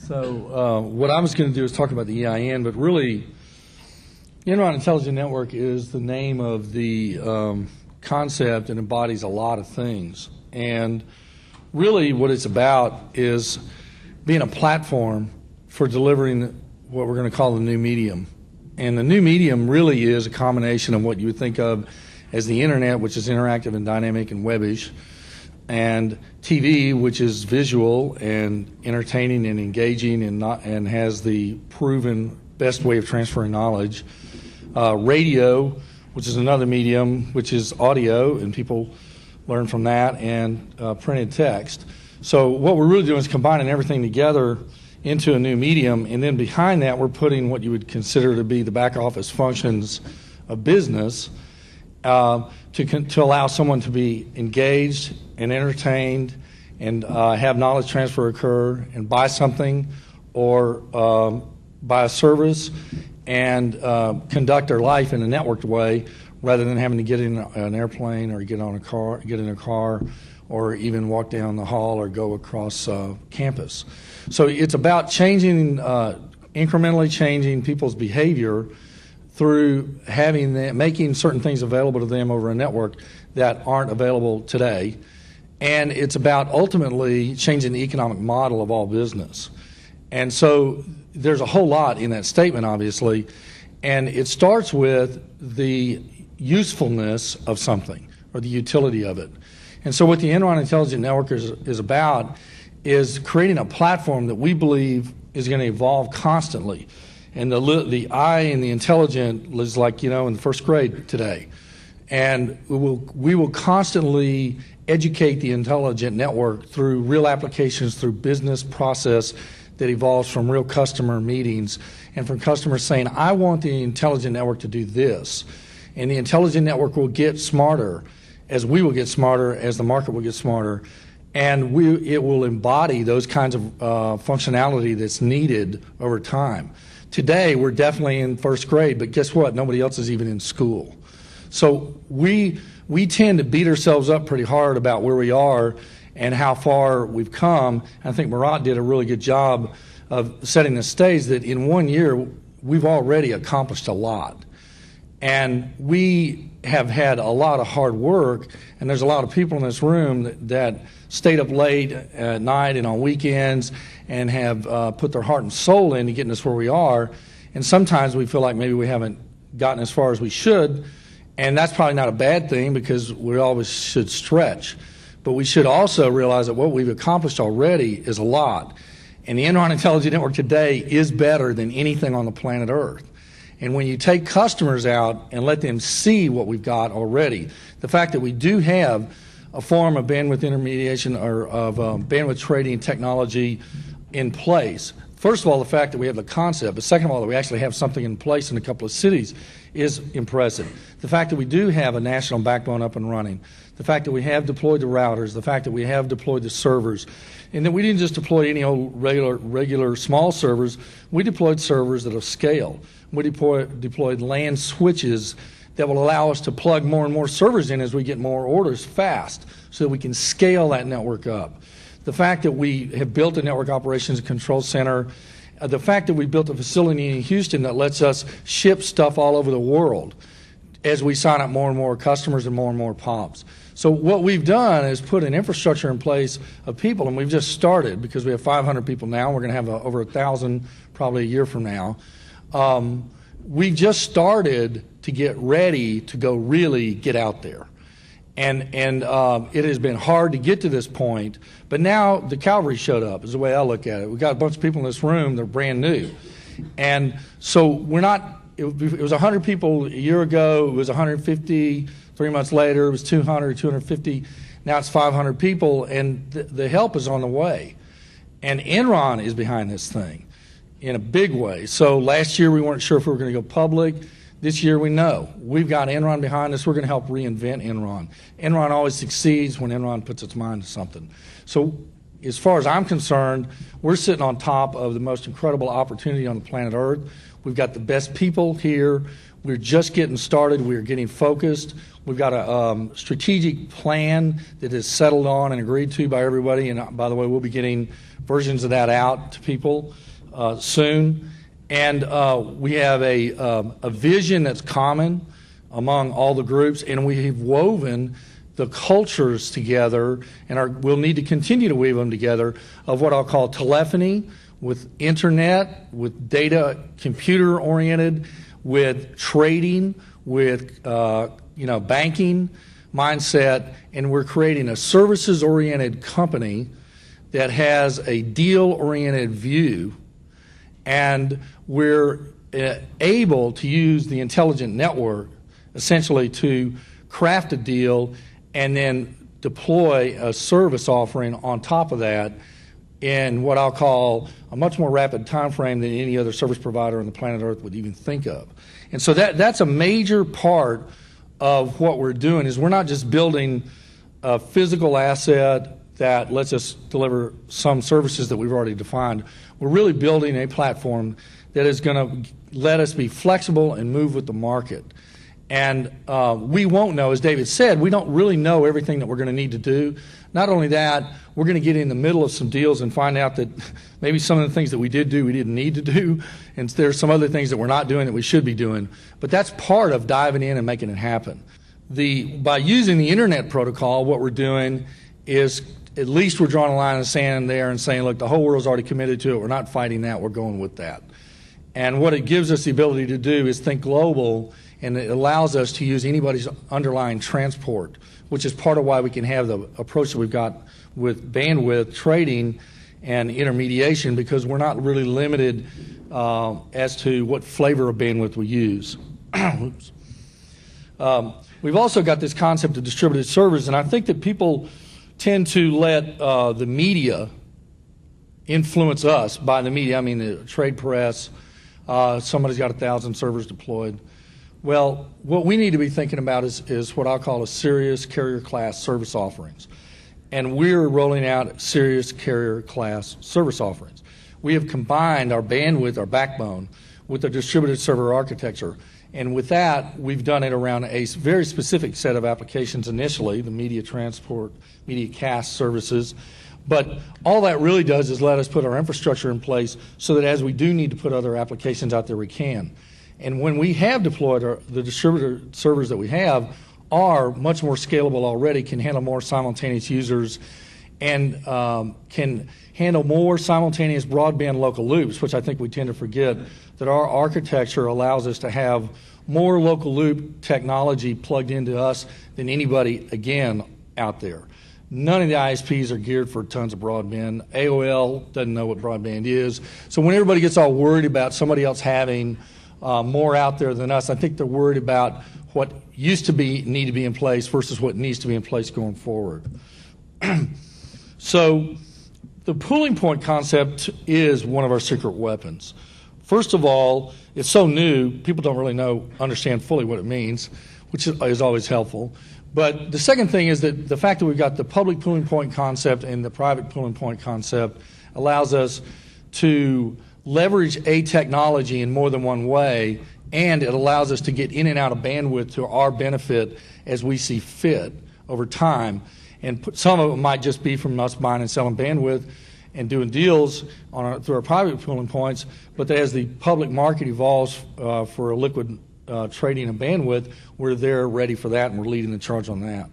So what I was going to do is talk about the EIN, but really, Enron Intelligent Network is the name of the concept and embodies a lot of things. And really what it's about is being a platform for delivering what we're going to call the new medium. And the new medium really is a combination of what you would think of as the internet, which is interactive and dynamic and webbish, and TV, which is visual and entertaining and engaging and has the proven best way of transferring knowledge. Radio, which is another medium, which is audio, and people learn from that, and printed text. So what we're really doing is combining everything together into a new medium, and then behind that we're putting what you would consider to be the back office functions of business to allow someone to be engaged and entertained and have knowledge transfer occur and buy something or buy a service and conduct their life in a networked way rather than having to get in an airplane or get in a car or even walk down the hall or go across campus. So it's about incrementally changing people's behavior through making certain things available to them over a network that aren't available today. And it's about ultimately changing the economic model of all business. And so there's a whole lot in that statement, obviously, and it starts with the usefulness of something or the utility of it. And so what the Enron Intelligent Network is about is creating a platform that we believe is going to evolve constantly. And the I in the intelligent is like, in the first grade today. And we will constantly educate the intelligent network through real applications, through business process that evolves from real customer meetings and from customers saying, I want the intelligent network to do this. And the intelligent network will get smarter as we will get smarter, as the market will get smarter. And it will embody those kinds of functionality that's needed over time. Today, we're definitely in first grade, but guess what? Nobody else is even in school. So we tend to beat ourselves up pretty hard about where we are and how far we've come. I think Murat did a really good job of setting the stage that in 1 year, we've already accomplished a lot. And we have had a lot of hard work, and there's a lot of people in this room that stayed up late at night and on weekends and have put their heart and soul into getting us where we are. And sometimes we feel like maybe we haven't gotten as far as we should, and that's probably not a bad thing because we always should stretch. But we should also realize that what we've accomplished already is a lot. And the Enron Intelligent Network today is better than anything on the planet Earth. And when you take customers out and let them see what we've got already, the fact that we do have a form of bandwidth intermediation or of bandwidth trading technology in place. First of all, the fact that we have the concept, but second of all, that we actually have something in place in a couple of cities is impressive. The fact that we do have a national backbone up and running, the fact that we have deployed the routers, the fact that we have deployed the servers, and that we didn't just deploy any old regular small servers, we deployed servers that are scale. We deployed LAN switches that will allow us to plug more and more servers in as we get more orders fast so that we can scale that network up. The fact that we have built a network operations and control center, the fact that we built a facility in Houston that lets us ship stuff all over the world as we sign up more and more customers and more POPs. So what we've done is put an infrastructure in place of people, and we've just started because we have 500 people now. We're going to have over 1,000 probably a year from now. We just started to get ready to go really get out there. And it has been hard to get to this point, but now the cavalry showed up is the way I look at it. We've got a bunch of people in this room, they're brand new. And so we're not, it was 100 people a year ago, it was 150, 3 months later, it was 200, 250, now it's 500 people, and the help is on the way. And Enron is behind this thing in a big way. So last year we weren't sure if we were going to go public. This year we know. We've got Enron behind us. We're going to help reinvent Enron. Enron always succeeds when Enron puts its mind to something. So as far as I'm concerned, we're sitting on top of the most incredible opportunity on the planet Earth. We've got the best people here. We're just getting started. We're getting focused. We've got a strategic plan that is settled on and agreed to by everybody. And by the way, we'll be getting versions of that out to people soon. And we have a vision that's common among all the groups, and we have woven the cultures together, and we'll need to continue to weave them together, of what I'll call telephony with internet, with data computer-oriented, with trading, with banking mindset, and we're creating a services-oriented company that has a deal-oriented view, and we're able to use the intelligent network essentially to craft a deal and then deploy a service offering on top of that in what I'll call a much more rapid time frame than any other service provider on the planet Earth would even think of. And so that's a major part of what we're doing, is we're not just building a physical asset that lets us deliver some services that we've already defined. We're really building a platform that is going to let us be flexible and move with the market. And we won't know, as David said, we don't really know everything that we're going to need to do. Not only that, we're going to get in the middle of some deals and find out that maybe some of the things that we did do, we didn't need to do, and there's some other things that we're not doing that we should be doing. But that's part of diving in and making it happen. By using the Internet protocol, what we're doing is at least we're drawing a line in the sand there and saying, look, the whole world's already committed to it. We're not fighting that. We're going with that. And what it gives us the ability to do is think global, and it allows us to use anybody's underlying transport, which is part of why we can have the approach that we've got with bandwidth trading and intermediation, because we're not really limited as to what flavor of bandwidth we use. Oops. We've also got this concept of distributed servers, and I think that people tend to let the media influence us. By the media, I mean the trade press. Somebody's got 1,000 servers deployed. Well, what we need to be thinking about is what I'll call a serious carrier class service offerings. And we're rolling out serious carrier class service offerings. We have combined our bandwidth, our backbone, with the distributed server architecture. And with that, we've done it around a very specific set of applications initially, the media transport, media cast services. But all that really does is let us put our infrastructure in place so that as we do need to put other applications out there, we can. And when we have deployed the distributor servers that we have are much more scalable already, can handle more simultaneous users, and can handle more simultaneous broadband local loops, which I think we tend to forget, that our architecture allows us to have more local loop technology plugged into us than anybody, again, out there. None of the ISPs are geared for tons of broadband. AOL doesn't know what broadband is. So when everybody gets all worried about somebody else having more out there than us, I think they're worried about what used to need to be in place versus what needs to be in place going forward. So the pooling point concept is one of our secret weapons. First of all, it's so new, people don't really understand fully what it means, which is always helpful. But the second thing is that the fact that we've got the public pooling point concept and the private pooling point concept allows us to leverage a technology in more than one way, and it allows us to get in and out of bandwidth to our benefit as we see fit over time. And some of it might just be from us buying and selling bandwidth and doing deals through our private pooling points, but as the public market evolves for a liquid trading of bandwidth, we're there ready for that, and we're leading the charge on that.